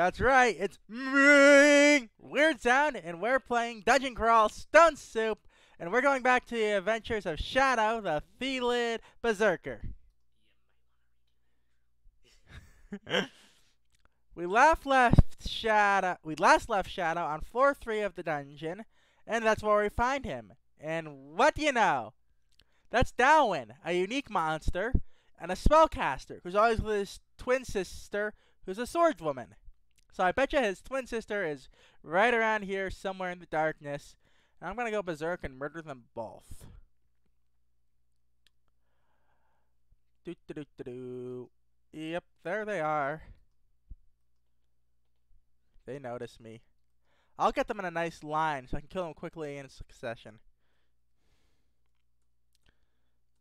That's right, it's Weird Sound, and we're playing Dungeon Crawl Stone Soup, and we're going back to the adventures of Shadow, the Felid Bezerker. We last left Shadow on floor 3 of the dungeon, and that's where we find him. And what do you know? That's Dowan, a unique monster, and a spellcaster who's always with his twin sister, who's a swordswoman. So I bet you his twin sister is right around here somewhere in the darkness. And I'm going to go berserk and murder them both. Yep, there they are. They notice me. I'll get them in a nice line so I can kill them quickly in succession.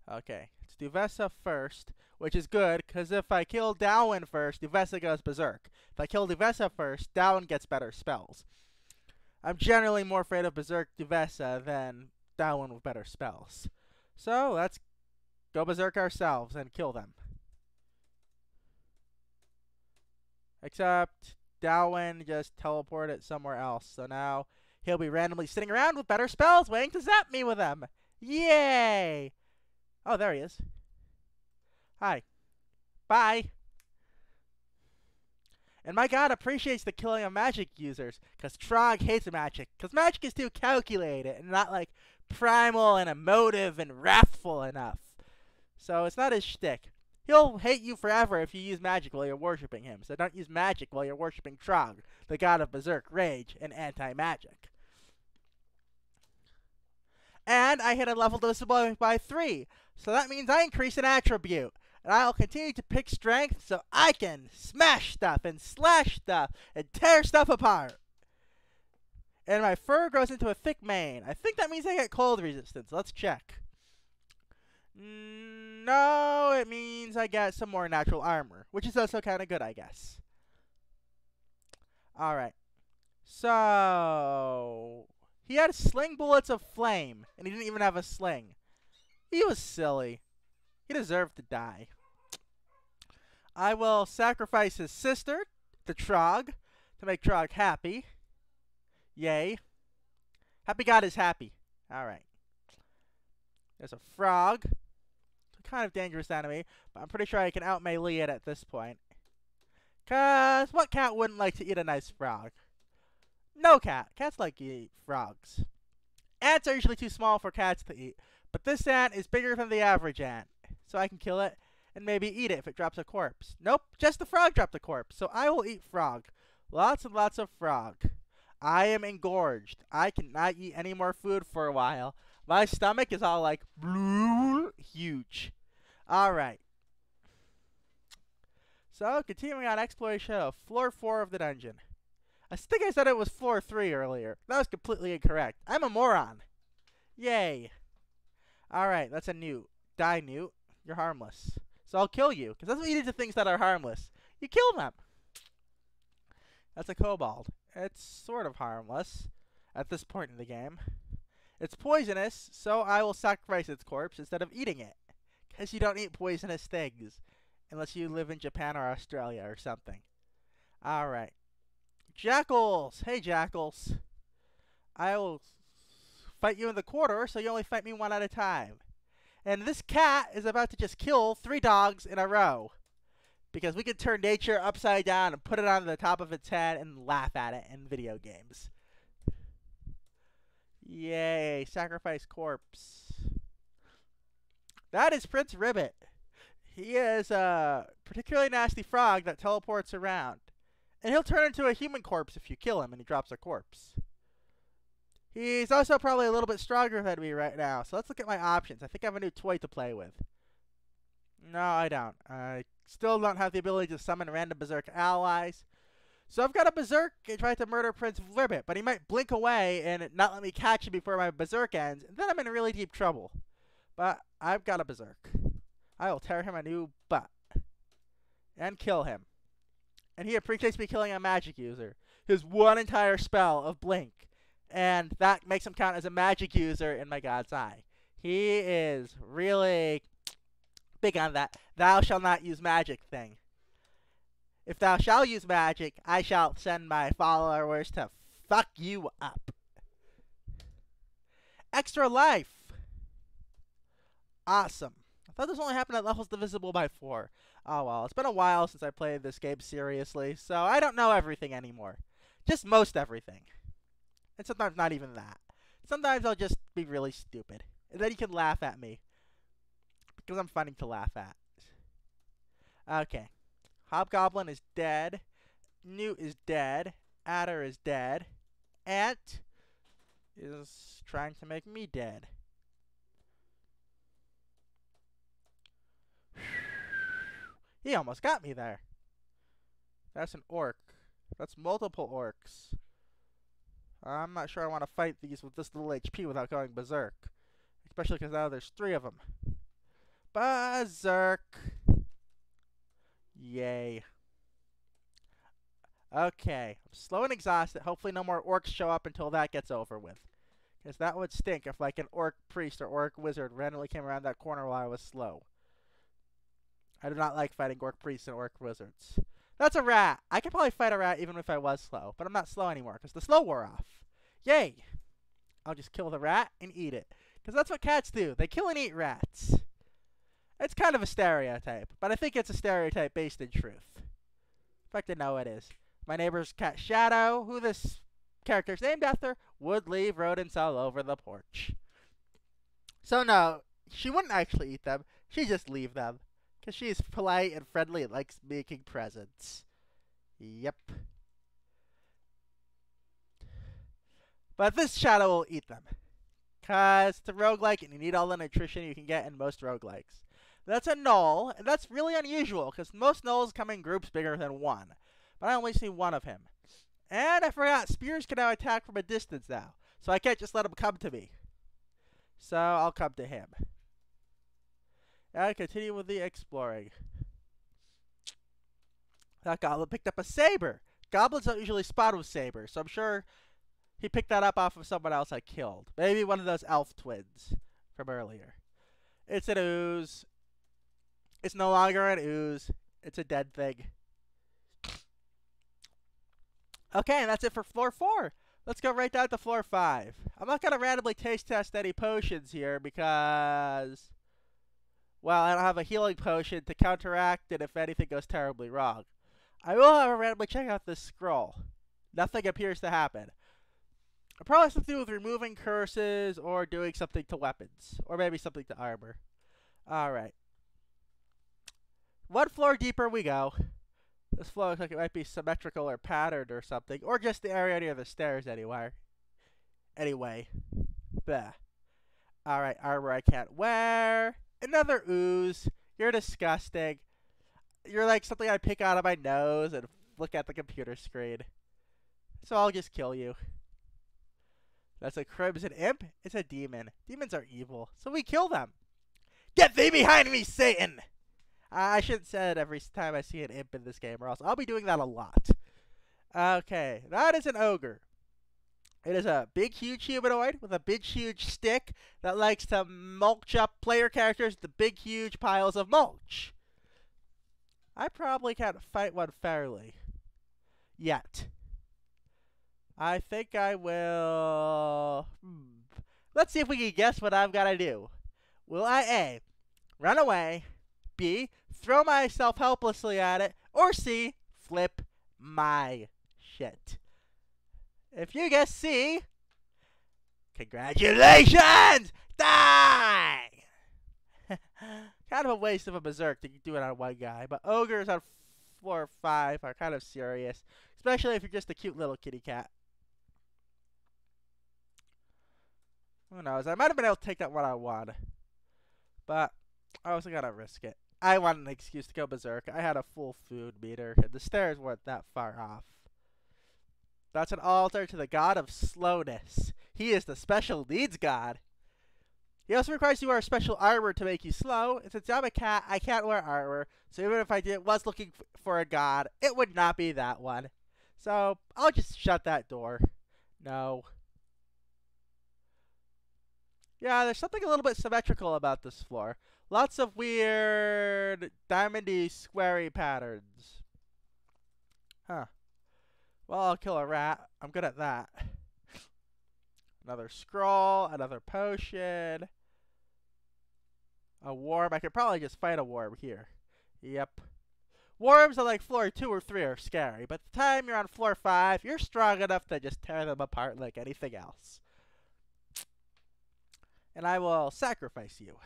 Okay, it's Duvessa first, which is good, because if I kill Dowan first, Duvessa goes berserk. If I kill Duvessa first, Dowan gets better spells. I'm generally more afraid of berserk Duvessa than Dowan with better spells. So, let's go berserk ourselves and kill them. Except Dowan just teleported somewhere else, so now he'll be randomly sitting around with better spells waiting to zap me with them. Yay! Oh, there he is. Hi. Bye. And my god appreciates the killing of magic users, because Trog hates magic, because magic is too calculated and not like primal and emotive and wrathful enough. So it's not his shtick. He'll hate you forever if you use magic while you're worshipping him, so don't use magic while you're worshipping Trog, the god of berserk rage and anti-magic. And I hit a level divisible by 3, so that means I increase an attribute. And I'll continue to pick strength so I can smash stuff and slash stuff and tear stuff apart. And my fur grows into a thick mane. I think that means I get cold resistance. Let's check. No, it means I get some more natural armor, which is also kind of good, I guess. Alright. So he had sling bullets of flame, and he didn't even have a sling. He was silly. He deserved to die. I will sacrifice his sister to Trog to make Trog happy. Yay. Happy God is happy. Alright. There's a frog. It's a kind of dangerous enemy, but I'm pretty sure I can out melee it at this point. Cause what cat wouldn't like to eat a nice frog? No cat. Cats like to eat frogs. Ants are usually too small for cats to eat, but this ant is bigger than the average ant. So I can kill it and maybe eat it if it drops a corpse. Nope, just the frog dropped a corpse, so I will eat frog. Lots and lots of frog. I am engorged. I cannot eat any more food for a while. My stomach is all like huge. Alright. So, continuing on exploration of floor 4 of the dungeon. I think I said it was floor 3 earlier. That was completely incorrect. I'm a moron. Yay. Alright, that's a newt. Die, newt. You're harmless. So I'll kill you, because that's what you do to things that are harmless. You kill them. That's a kobold. It's sort of harmless at this point in the game. It's poisonous, so I will sacrifice its corpse instead of eating it. Because you don't eat poisonous things. Unless you live in Japan or Australia or something. Alright. Jackals! Hey, jackals. I will fight you in the corridor, so you only fight me one at a time. And this cat is about to just kill 3 dogs in a row. Because we can turn nature upside down and put it on the top of its head and laugh at it in video games. Yay, sacrifice corpse. That is Prince Ribbit. He is a particularly nasty frog that teleports around. And he'll turn into a human corpse if you kill him and he drops a corpse. He's also probably a little bit stronger than me right now. So let's look at my options. I think I have a new toy to play with. No, I don't. I still don't have the ability to summon random berserk allies. So I've got a berserk and try to murder Prince Ribbit. But he might blink away and not let me catch him before my berserk ends. And then I'm in really deep trouble. But I've got a berserk. I will tear him a new butt. And kill him. And he appreciates me killing a magic user. His one entire spell of blink. And that makes him count as a magic user in my god's eye. He is really big on that thou shall not use magic thing. If thou shalt use magic, I shall send my followers to fuck you up. Extra life. Awesome. I thought this only happened at levels divisible by 4. Oh well, it's been a while since I played this game seriously, so I don't know everything anymore. Just most everything. And sometimes not even that. Sometimes I'll just be really stupid. And then you can laugh at me. Because I'm funny to laugh at. Okay. Hobgoblin is dead. Newt is dead. Adder is dead. Ant is trying to make me dead. He almost got me there. That's an orc. That's multiple orcs. I'm not sure I want to fight these with this little HP without going berserk. Especially because now there's 3 of them. Berserk! Yay. Okay. I'm slow and exhausted. Hopefully no more orcs show up until that gets over with. Because that would stink if like an orc priest or orc wizard randomly came around that corner while I was slow. I do not like fighting orc priests and orc wizards. That's a rat. I could probably fight a rat even if I was slow. But I'm not slow anymore because the slow wore off. Yay! I'll just kill the rat and eat it. Because that's what cats do. They kill and eat rats. It's kind of a stereotype. But I think it's a stereotype based in truth. In fact, I know it is. My neighbor's cat Shadow, who this character's named after, would leave rodents all over the porch. So no, she wouldn't actually eat them. She'd just leave them. Because she's polite and friendly and likes making presents. Yep. But this Shadow will eat them. Because it's a roguelike and you need all the nutrition you can get in most roguelikes. That's a gnoll, and that's really unusual because most gnolls come in groups bigger than 1. But I only see 1 of him. And I forgot, spears can now attack from a distance now. So I can't just let him come to me. So I'll come to him. And continue with the exploring. That goblin picked up a saber. Goblins don't usually spawn with sabers, so I'm sure he picked that up off of someone else I killed. Maybe one of those elf twins from earlier. It's an ooze. It's no longer an ooze. It's a dead thing. Okay, and that's it for floor 4. Let's go right down to floor 5. I'm not going to randomly taste test any potions here because, well, I don't have a healing potion to counteract it if anything goes terribly wrong. I will, however, randomly check out this scroll. Nothing appears to happen. It probably has to do with removing curses or doing something to weapons. Or maybe something to armor. Alright. 1 floor deeper we go. This floor looks like it might be symmetrical or patterned or something. Or just the area near the stairs anywhere. Anyway. Bleh. Alright, armor I can't wear. Another ooze. You're disgusting. You're like something I pick out of my nose and look at the computer screen. So I'll just kill you. That's a crimson imp. It's a demon. Demons are evil. So we kill them. Get thee behind me, Satan! I shouldn't say it every time I see an imp in this game, or else I'll be doing that a lot. Okay, that is an ogre. It is a big, huge humanoid with a big, huge stick that likes to mulch up player characters to big, huge piles of mulch. I probably can't fight one fairly. Yet. I think I will... Let's see if we can guess what I've got to do. Will I A, run away, B, throw myself helplessly at it, or C, flip my shit? If you guess C, congratulations! Die! Kind of a waste of a berserk to do it on one guy, but ogres on floor 5 are kind of serious, especially if you're just a cute little kitty cat. Who knows? I might have been able to take that one-on-one, but I wasn't gonna risk it. I wanted an excuse to go berserk. I had a full food meter, and the stairs weren't that far off. That's an altar to the god of slowness. He is the special needs god. He also requires you wear special armor to make you slow, and since I'm a cat, I can't wear armor, so even if I was looking for a god, it would not be that one. So, I'll just shut that door. No. Yeah, there's something a little bit symmetrical about this floor. Lots of weird diamondy, squarey patterns. Huh. Well, I'll kill a rat. I'm good at that. Another scroll, another potion. A worm. I could probably just fight a worm here. Yep. Worms on like floor 2 or 3 are scary, but the time you're on floor 5, you're strong enough to just tear them apart like anything else. And I will sacrifice you.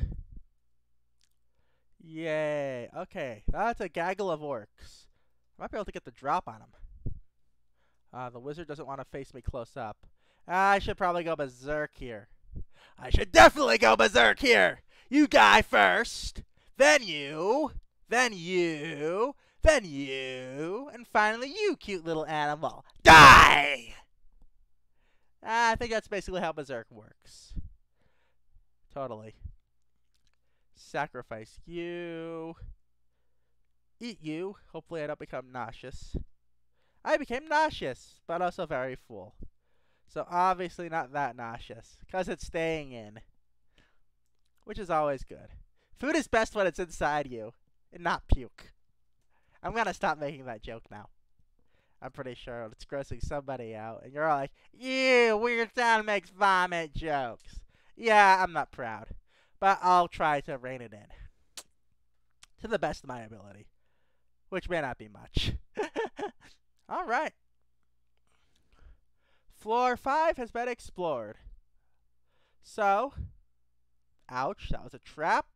Yay. Okay, that's a gaggle of orcs. I might be able to get the drop on him. The wizard doesn't want to face me close up. I should probably go berserk here. I should definitely go berserk here! You die first, then you, then you, then you, and finally you, cute little animal. Die! I think that's basically how berserk works. Totally. Sacrifice you. Eat you. Hopefully I don't become nauseous. I became nauseous, but also very full. So obviously not that nauseous, because it's staying in. Which is always good. Food is best when it's inside you, and not puke. I'm going to stop making that joke now. I'm pretty sure it's grossing somebody out, and you're all like, ew, Weird Sound makes vomit jokes. Yeah, I'm not proud, but I'll try to rein it in. To the best of my ability. Which may not be much. Alright. Floor 5 has been explored. So, ouch, that was a trap.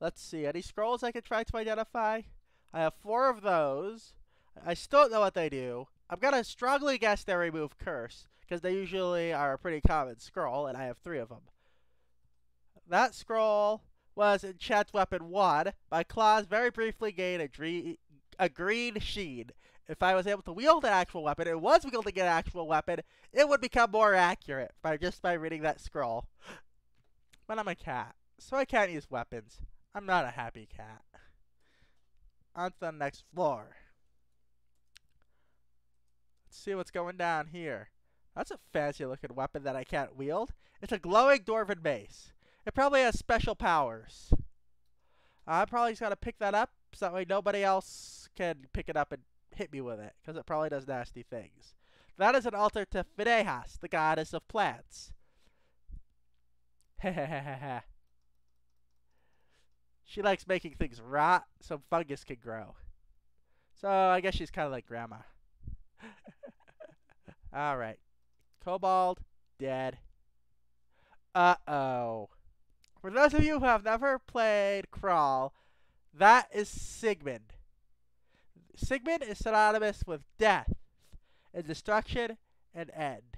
Let's see, any scrolls I could try to identify? I have 4 of those. I still don't know what they do. I'm going to strongly guess they remove curse, because they usually are a pretty common scroll, and I have 3 of them. That scroll was Enchant Weapon 1. My claws very briefly gained a green sheen. If I was able to wield an actual weapon, and was wielding an actual weapon, it would become more accurate just by reading that scroll. But I'm a cat, so I can't use weapons. I'm not a happy cat. On to the next floor. Let's see what's going down here. That's a fancy looking weapon that I can't wield. It's a glowing dwarven mace. It probably has special powers. I'm probably just going to pick that up so that way nobody else can pick it up and hit me with it, because it probably does nasty things. That is an altar to Fidehas, the goddess of plants. Hehehehe. She likes making things rot so fungus can grow. So I guess she's kind of like grandma. Alright. Kobold, dead. Uh-oh. For those of you who have never played Crawl, that is Sigmund. Sigmund is synonymous with death and destruction and end.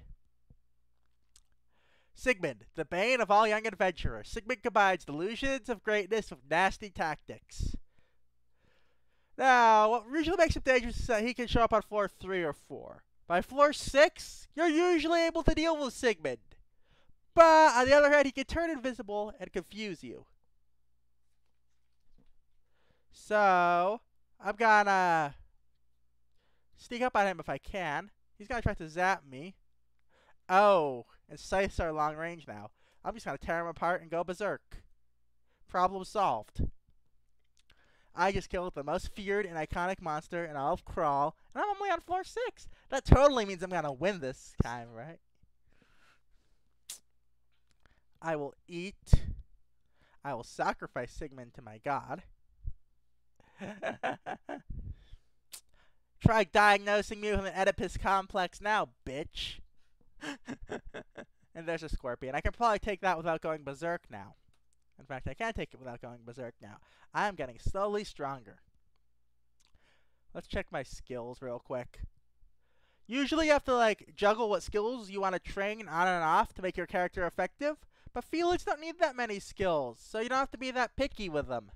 Sigmund, the bane of all young adventurers. Sigmund combines delusions of greatness with nasty tactics. Now, what usually makes him dangerous is that he can show up on floor 3 or 4. By floor 6, you're usually able to deal with Sigmund. But, on the other hand, he can turn invisible and confuse you. So, I'm gonna sneak up on him if I can. He's gonna try to zap me. Oh, and scythes are long range now. I'm just gonna tear him apart and go berserk. Problem solved. I just killed the most feared and iconic monster in all of Crawl, and I'm only on floor 6. That totally means I'm gonna win this time, right? I will eat. I will sacrifice Sigmund to my god. Try diagnosing me with an Oedipus complex now, bitch. And there's a scorpion. I can probably take that without going berserk now. In fact, I can take it without going berserk now. I am getting slowly stronger. Let's check my skills real quick. Usually you have to like juggle what skills you want to train on and off to make your character effective. But Felix don't need that many skills, so you don't have to be that picky with them.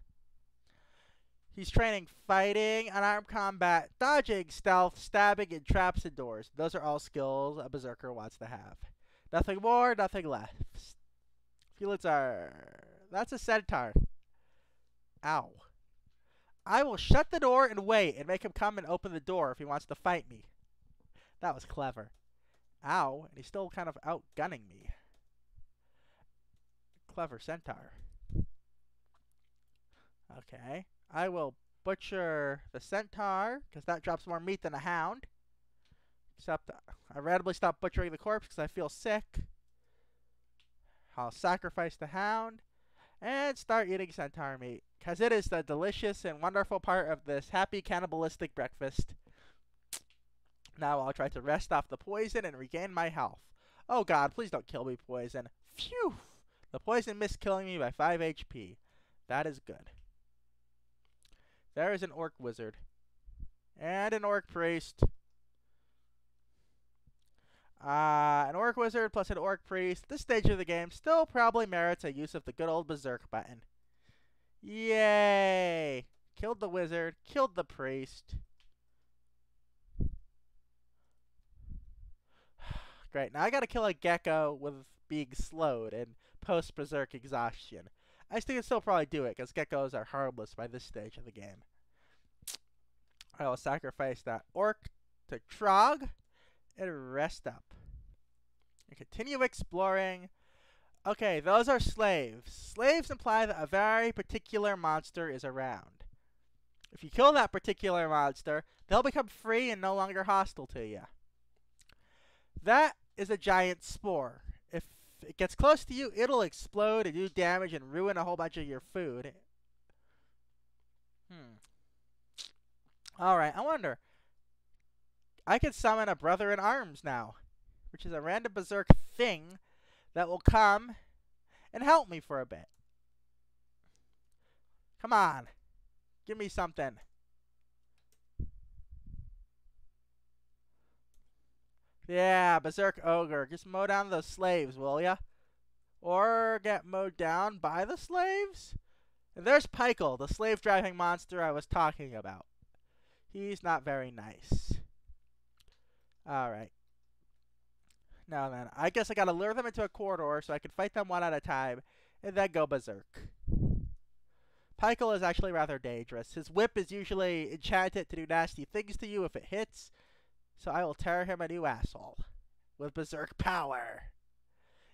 He's training fighting, unarmed combat, dodging, stealth, stabbing, and traps and doors. Those are all skills a berserker wants to have. Nothing more, nothing less. Felix are... That's a centaur. Ow. I will shut the door and wait and make him come and open the door if he wants to fight me. That was clever. Ow, and he's still kind of outgunning me. Clever centaur. Okay. I will butcher the centaur, because that drops more meat than a hound. Except I randomly stop butchering the corpse because I feel sick. I'll sacrifice the hound and start eating centaur meat, because it is the delicious and wonderful part of this happy cannibalistic breakfast. Now I'll try to rest off the poison and regain my health. Oh god, please don't kill me, poison. Phew! The poison missed killing me by 5 HP. That is good. There is an orc wizard. And an orc priest. An orc wizard plus an orc priest. This stage of the game still probably merits a use of the good old Bezerker button. Yay! Killed the wizard. Killed the priest. Great. Now I gotta kill a gecko with being slowed and post-berserk exhaustion. I think I can still probably do it, because geckos are harmless by this stage of the game. I will sacrifice that orc to Trog and rest up. And continue exploring. Okay, those are slaves. Slaves imply that a very particular monster is around. If you kill that particular monster, they'll become free and no longer hostile to you. That is a giant spore. If it gets close to you, it'll explode and do damage and ruin a whole bunch of your food. Alright, I wonder. I can summon a brother in arms now, which is a random berserk thing that will come and help me for a bit. Come on. Give me something. Yeah, Berserk Ogre. Just mow down those slaves, will ya? Or get mowed down by the slaves? And there's Pikel, the slave-driving monster I was talking about. He's not very nice. Alright. Now then, I guess I gotta lure them into a corridor so I can fight them one at a time, and then go berserk. Pikel is actually rather dangerous. His whip is usually enchanted to do nasty things to you if it hits, so I will tear him a new asshole with berserk power.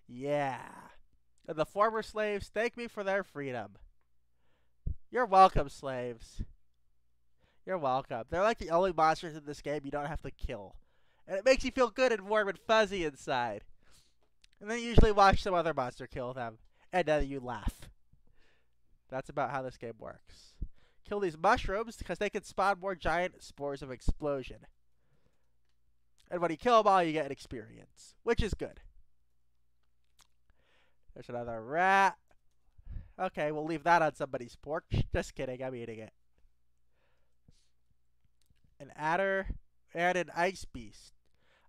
Yeah. And the former slaves thank me for their freedom. You're welcome, slaves. You're welcome. They're like the only monsters in this game you don't have to kill. And it makes you feel good and warm and fuzzy inside. And then you usually watch some other monster kill them. And then you laugh. That's about how this game works. Kill these mushrooms because they can spawn more giant spores of explosion. And when you kill them all, you get an experience, which is good. There's another rat. Okay, we'll leave that on somebody's porch. Just kidding, I'm eating it. An adder and an ice beast.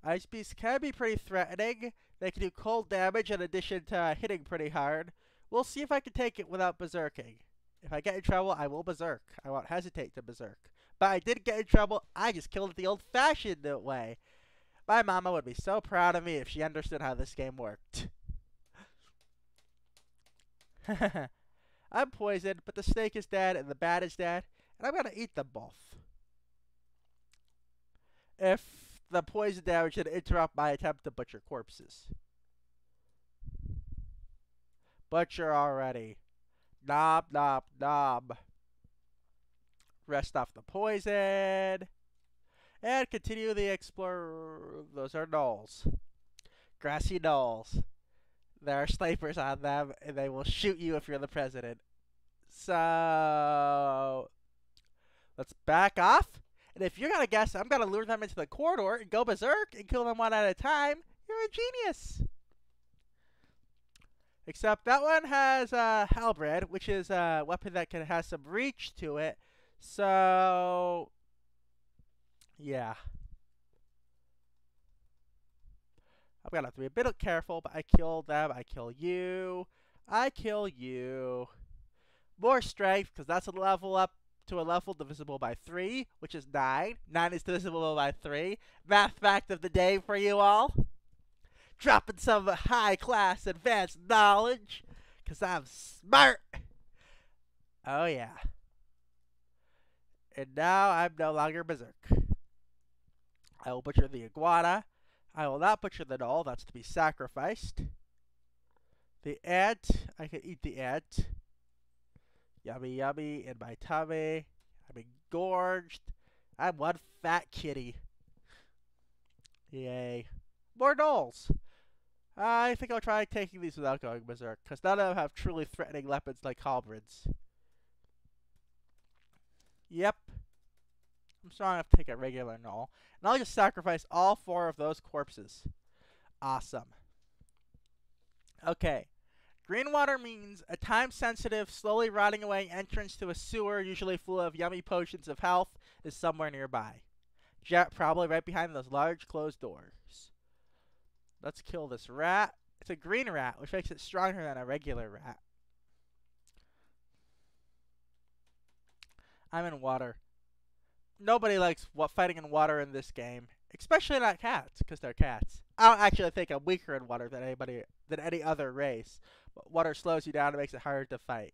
Ice beasts can be pretty threatening. They can do cold damage in addition to hitting pretty hard. We'll see if I can take it without berserking. If I get in trouble, I will berserk. I won't hesitate to berserk. But I did get in trouble. I just killed it the old-fashioned way. My mama would be so proud of me if she understood how this game worked. I'm poisoned, but the snake is dead and the bat is dead, and I'm gonna eat them both. If the poison damage should interrupt my attempt to butcher corpses. Butcher already. Knob, knob, knob. Rest off the poison. And continue the explore. Those are gnolls. Grassy gnolls. There are snipers on them, and they will shoot you if you're the president. So let's back off. And if you're gonna guess I'm gonna lure them into the corridor and go berserk and kill them one at a time, you're a genius. Except that one has halberd, which is a weapon that has some reach to it. So yeah. I'm gonna have to be a bit careful, but I kill them, I kill you, I kill you. More strength, because that's a level up to a level divisible by 3, which is 9. 9 is divisible by 3. Math fact of the day for you all. Dropping some high-class advanced knowledge, because I'm smart. Oh yeah. And now I'm no longer berserk. I will butcher the iguana. I will not butcher the gnoll, that's to be sacrificed. The ant, I can eat the ant. Yummy, yummy in my tummy. I'm engorged. I'm one fat kitty. Yay. More gnolls. I think I'll try taking these without going berserk, because none of them have truly threatening weapons like halberds. Yep. I'm strong enough to take a regular gnoll. And I'll just sacrifice all 4 of those corpses. Awesome. Okay. Green water means a time-sensitive, slowly rotting away entrance to a sewer, usually full of yummy potions of health, is somewhere nearby. Probably right behind those large closed doors. Let's kill this rat. It's a green rat, which makes it stronger than a regular rat. I'm in water. Nobody likes fighting in water in this game, especially not cats, because they're cats. I don't actually think I'm weaker in water than any other race. But water slows you down and makes it harder to fight.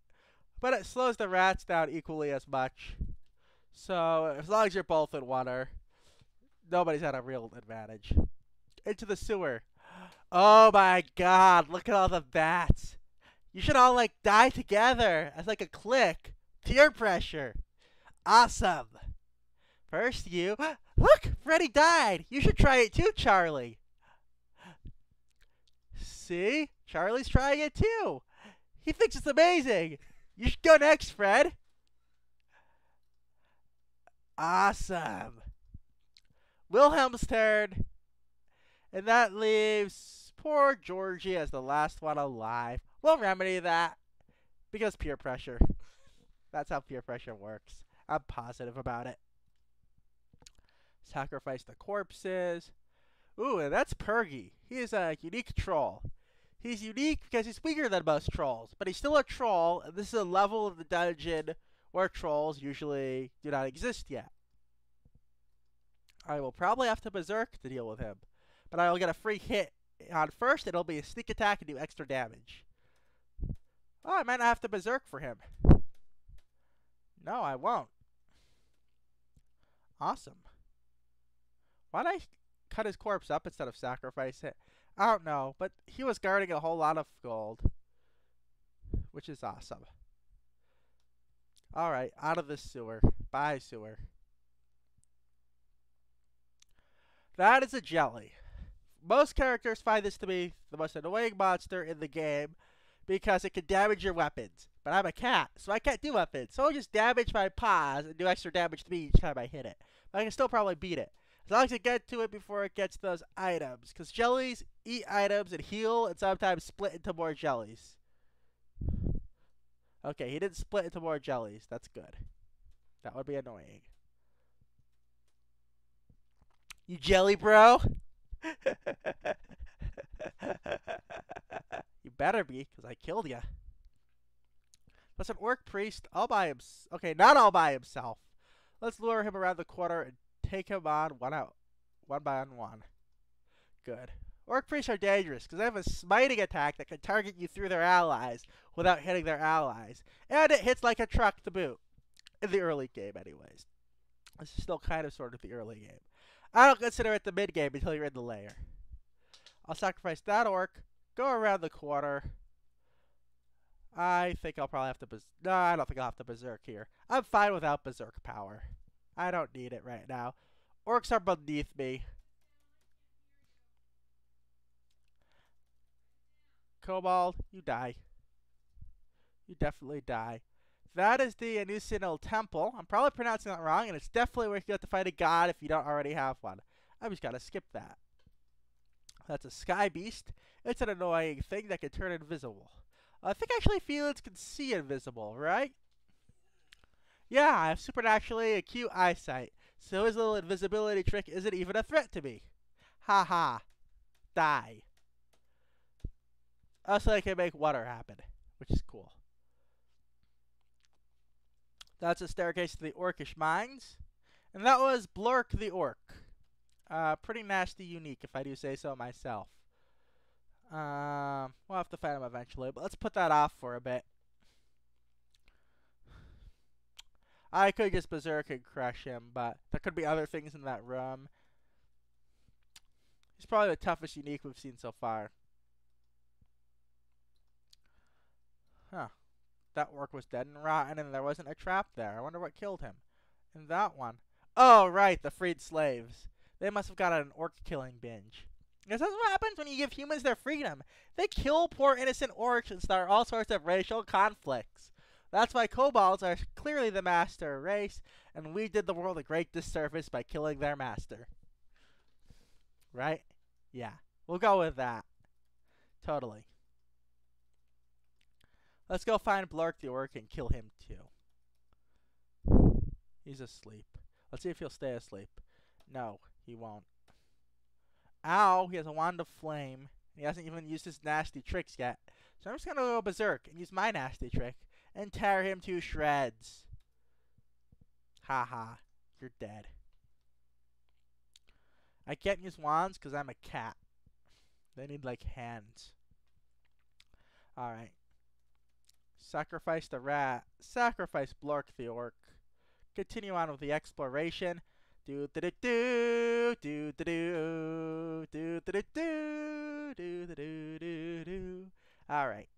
But it slows the rats down equally as much. So as long as you're both in water, nobody's at a real advantage. Into the sewer. Oh my god, look at all the bats. You should all die together as a clique. Peer pressure. Awesome. First you. Look, Freddy died. You should try it too, Charlie. See? Charlie's trying it too. He thinks it's amazing. You should go next, Fred. Awesome. Wilhelm's turn. And that leaves poor Georgie as the last one alive. We'll remedy that. Because peer pressure. That's how peer pressure works. I'm positive about it. Sacrifice the corpses. Ooh, and that's Purgy. He is a unique troll. He's unique because he's weaker than most trolls, but he's still a troll, and this is a level of the dungeon where trolls usually do not exist yet. I will probably have to berserk to deal with him, but I will get a free hit on first. It'll be a sneak attack and do extra damage. Oh, I might not have to berserk for him. No, I won't. Awesome. Why'd I cut his corpse up instead of sacrifice it? I don't know, but he was guarding a whole lot of gold, which is awesome. Alright, out of this sewer. Bye, sewer. That is a jelly. Most characters find this to be the most annoying monster in the game because it can damage your weapons. But I'm a cat, so I can't do weapons. So I'll just damage my paws and do extra damage to me each time I hit it. But I can still probably beat it. As long as I get to it before it gets those items. Because jellies eat items and heal and sometimes split into more jellies. Okay, he didn't split into more jellies. That's good. That would be annoying. You jelly bro? You better be, because I killed you. That's an orc priest all by himself. Okay, not all by himself. Let's lure him around the corner and take him on one by one. Good. Orc priests are dangerous because they have a smiting attack that can target you through their allies without hitting their allies. And it hits like a truck to boot. In the early game, anyways. This is still kind of sort of the early game. I don't consider it the mid game until you're in the lair. I'll sacrifice that orc, go around the corner. I think I'll probably have to no, I don't think I'll have to berserk here. I'm fine without berserk power. I don't need it right now. Orcs are beneath me. Kobold, you die. You definitely die. That is the Anusinal Temple. I'm probably pronouncing that wrong, and it's definitely where you have to fight a god if you don't already have one. I just gotta skip that. That's a sky beast. It's an annoying thing that can turn invisible. I think actually Felid can see invisible, right? Yeah, I have supernaturally acute eyesight, so his little invisibility trick isn't even a threat to me. Ha ha. Die. Also, I can make water happen, which is cool. That's a staircase to the Orcish mines. And that was Blork the Orc. Pretty nasty unique, if I do say so myself. We'll have to fight him eventually, but let's put that off for a bit. I could just berserk and crush him, but there could be other things in that room. He's probably the toughest unique we've seen so far. Huh. That orc was dead and rotten, and there wasn't a trap there. I wonder what killed him. And that one. Oh, right, the freed slaves. They must have got an orc killing binge. Because that's what happens when you give humans their freedom. They kill poor innocent orcs and start all sorts of racial conflicts. That's why kobolds are clearly the master race, and we did the world a great disservice by killing their master. Right? Yeah. We'll go with that. Totally. Let's go find Blork the Orc and kill him too. He's asleep. Let's see if he'll stay asleep. No, he won't. Ow, he has a wand of flame. He hasn't even used his nasty tricks yet. So I'm just going to go berserk and use my nasty trick and tear him to shreds. Haha, you're dead. I can't use wands because I'm a cat. They need, like, hands. Alright. Sacrifice the rat. Sacrifice Blork the Orc. Continue on with the exploration. Do do do do do do do do do do do do do do. Alright.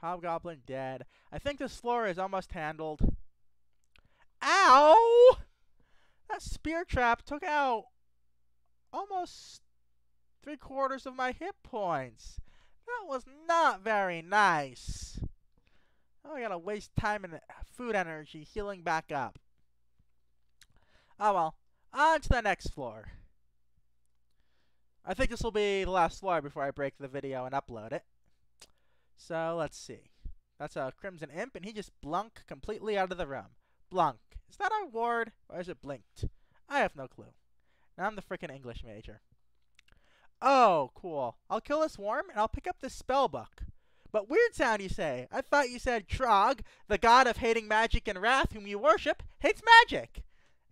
Hobgoblin dead. I think this floor is almost handled. Ow! That spear trap took out almost 3/4 of my hit points. That was not very nice. Oh, I gotta waste time and food energy healing back up. Oh well. On to the next floor. I think this will be the last floor before I break the video and upload it. So, let's see. That's a Crimson Imp, and he just blunked completely out of the room. Blunk. Is that our ward, or is it blinked? I have no clue. Now I'm the frickin' English major. Oh, cool. I'll kill this worm, and I'll pick up this spell book. But weird sound, you say. I thought you said Trog, the god of hating magic and wrath whom you worship, hates magic.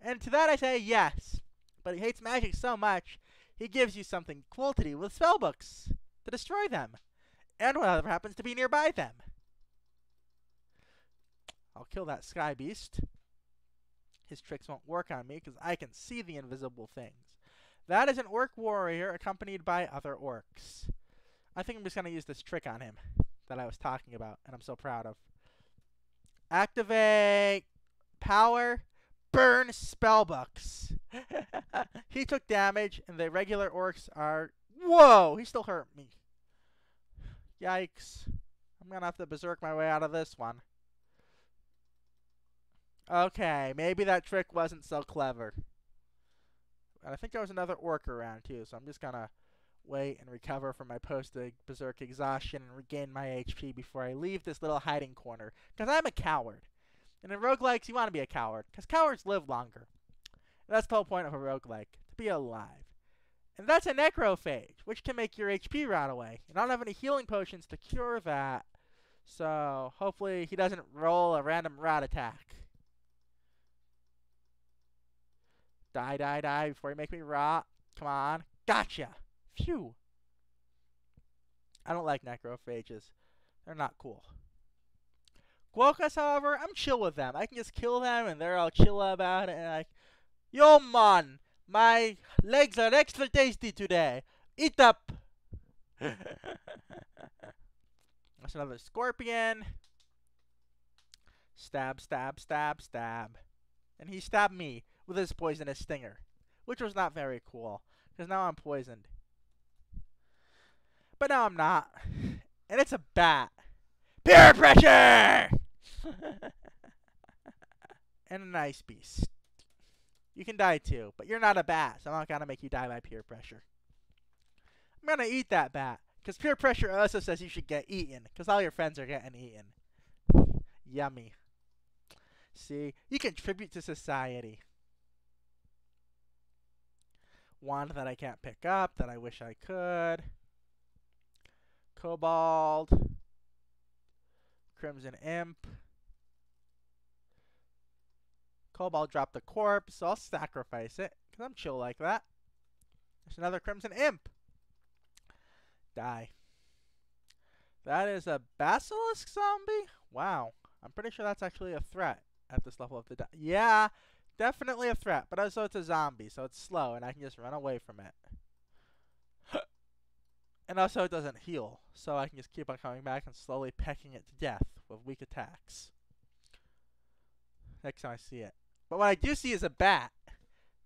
And to that I say yes. But he hates magic so much, he gives you something cool to do with spellbooks to destroy them. And whatever happens to be nearby them. I'll kill that sky beast. His tricks won't work on me because I can see the invisible things. That is an orc warrior accompanied by other orcs. I think I'm just going to use this trick on him that I was talking about and I'm so proud of. Activate power. Burn spellbooks. He took damage and the regular orcs are... Whoa! He still hurt me. Yikes. I'm going to have to berserk my way out of this one. Okay, maybe that trick wasn't so clever. And I think there was another orc around too, so I'm just going to wait and recover from my post-berserk exhaustion and regain my HP before I leave this little hiding corner. Because I'm a coward. And in roguelikes, you want to be a coward, because cowards live longer. And that's the whole point of a roguelike, to be alive. And that's a necrophage, which can make your HP rot away. And I don't have any healing potions to cure that. So, hopefully he doesn't roll a random rot attack. Die, die, die before you make me rot. Come on. Gotcha! Phew! I don't like necrophages. They're not cool. Guokas, however, I'm chill with them. I can just kill them and they're all chill about it. And like, yo man, my legs are extra tasty today. Eat up! That's another scorpion. Stab, stab, stab, stab. And he stabbed me with his poisonous stinger. Which was not very cool. Because now I'm poisoned. But now I'm not. And it's a bat. Peer pressure! And a nice beast. You can die too, but you're not a bat, so I'm not gonna make you die by peer pressure. I'm gonna eat that bat, because peer pressure also says you should get eaten, because all your friends are getting eaten. Yummy. See, you contribute to society. Wand that I can't pick up, that I wish I could. Kobold. Crimson Imp. Kobold dropped a corpse, so I'll sacrifice it, because I'm chill like that. There's another Crimson Imp. Die. That is a basilisk zombie? Wow. I'm pretty sure that's actually a threat at this level of the... Yeah, definitely a threat, but also it's a zombie, so it's slow, and I can just run away from it. And also it doesn't heal, so I can just keep on coming back and slowly pecking it to death with weak attacks. Next time I see it. But what I do see is a bat.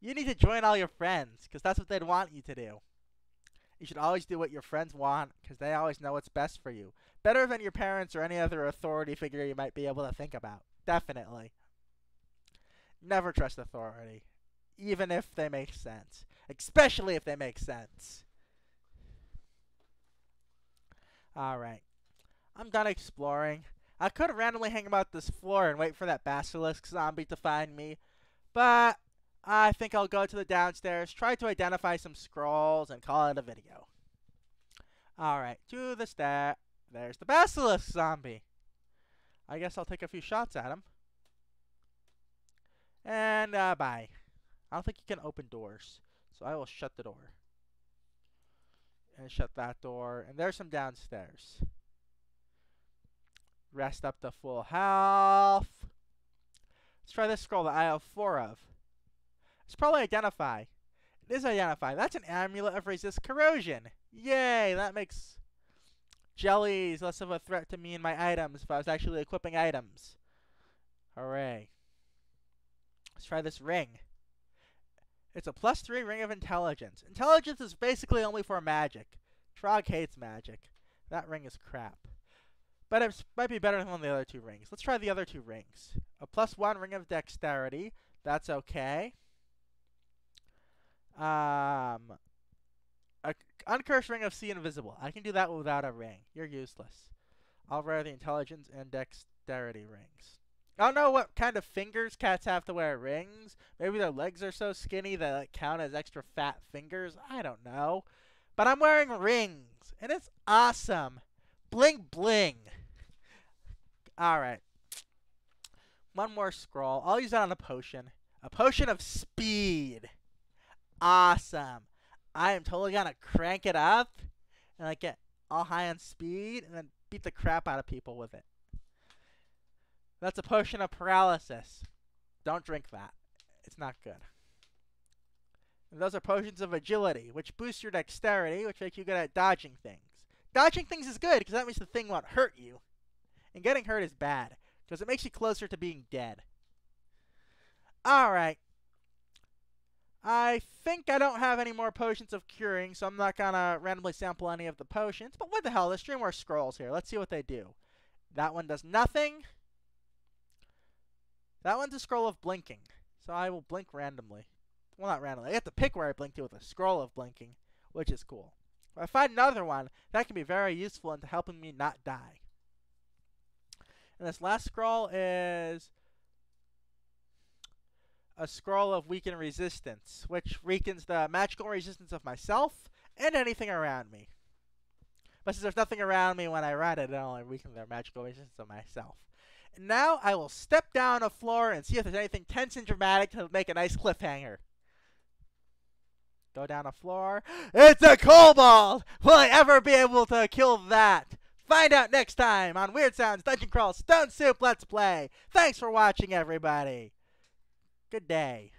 You need to join all your friends, because that's what they'd want you to do. You should always do what your friends want, because they always know what's best for you. Better than your parents or any other authority figure you might be able to think about. Definitely. Never trust authority, even if they make sense. Especially if they make sense. Alright. I'm done exploring. I could randomly hang about this floor and wait for that basilisk zombie to find me, but I think I'll go to the downstairs, try to identify some scrolls, and call it a video. Alright, to the stair. There's the basilisk zombie. I guess I'll take a few shots at him. And, bye. I don't think you can open doors, so I will shut the door. And shut that door, and there's some downstairs. Rest up to full health. Let's try this scroll that I have 4 of. It's probably identify. It is identify. That's an amulet of resist corrosion. Yay, that makes jellies less of a threat to me and my items if I was actually equipping items. Hooray. Let's try this ring. It's a +3 ring of intelligence. Intelligence is basically only for magic. Trog hates magic. That ring is crap. But it might be better than the other 2 rings. Let's try the other 2 rings. A +1 ring of dexterity. That's okay. A uncursed ring of see invisible. I can do that without a ring. You're useless. I'll wear the intelligence and dexterity rings. I don't know what kind of fingers cats have to wear rings. Maybe their legs are so skinny that like, count as extra fat fingers. I don't know. But I'm wearing rings, and it's awesome. Bling bling. Alright. One more scroll. I'll use that on a potion. A potion of speed. Awesome. I am totally gonna crank it up and like get all high on speed and then beat the crap out of people with it. That's a potion of paralysis. Don't drink that. It's not good. And those are potions of agility, which boost your dexterity, which makes you good at dodging things. Dodging things is good, because that means the thing won't hurt you. And getting hurt is bad, because it makes you closer to being dead. Alright. I think I don't have any more potions of curing, so I'm not gonna randomly sample any of the potions. But what the hell, there's 3 more scrolls here. Let's see what they do. That one does nothing. That one's a scroll of blinking, so I will blink randomly. Well, not randomly. I have to pick where I blink to with a scroll of blinking, which is cool. If I find another one, that can be very useful into helping me not die. And this last scroll is a scroll of weaken resistance, which weakens the magical resistance of myself and anything around me. But since there's nothing around me when I write it, it only weakens the magical resistance of myself. And now I will step down a floor and see if there's anything tense and dramatic to make a nice cliffhanger. Go down a floor. It's a kobold! Will I ever be able to kill that? Find out next time on Weird Sounds Dungeon Crawl Stone Soup Let's Play. Thanks for watching, everybody. Good day.